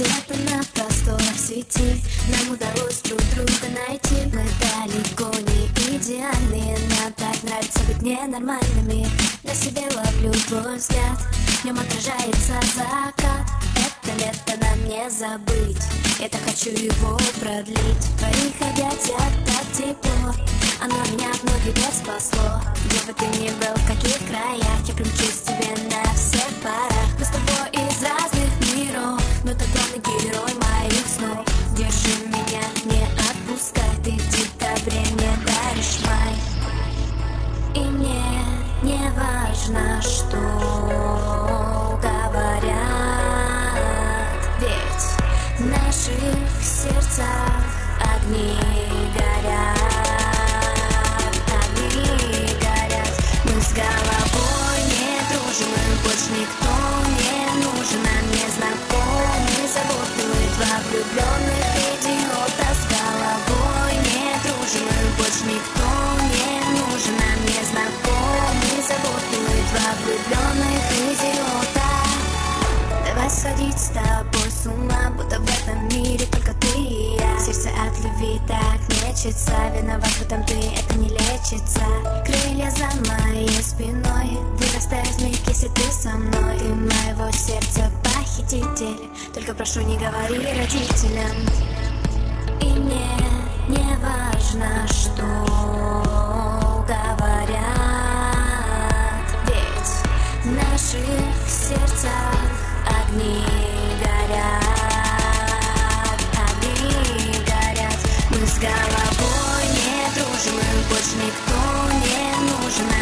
Где-то на просторах сети нам удалось друг друга найти. Мы далеко не идеальные, нам так нравится быть ненормальными. На себе ловлю твой взгляд, в нем отражается закат. Это лето нам не забыть, я так хочу его продлить. В твоих объятиях так тепло, оно меня от многих бед спасло. Где бы ты ни был, в каких краях, я примчусь тебе на всех парах. Мы с тобой из разных миров, но ты главный герой моих снов. Держи меня, не отпускай, ты в декабре мне даришь май. И мне не важно, что говорят, ведь в наших сердцах огни горят. Мы с головой не дружим, и больше никто не нужен. Нам незнакомый заботливый два влюбленных идиота. С головой не дружим, и больше никто не нужен. Нам незнакомый заботливый два влюбленных идиота. Давай сходить с тобой с ума, будто в этом мире только ты и я. Сердце от любви так мечется, виноват в этом ты, это не лечится. Крылья за моей спиной, вырастают в миг, если ты со мной. Ты моего сердца похититель, только прошу, не говори родителям. И мне не важно, что говорят, ведь в наших сердцах огни горят. Мы с головой не дружим, и больше никто не нужен.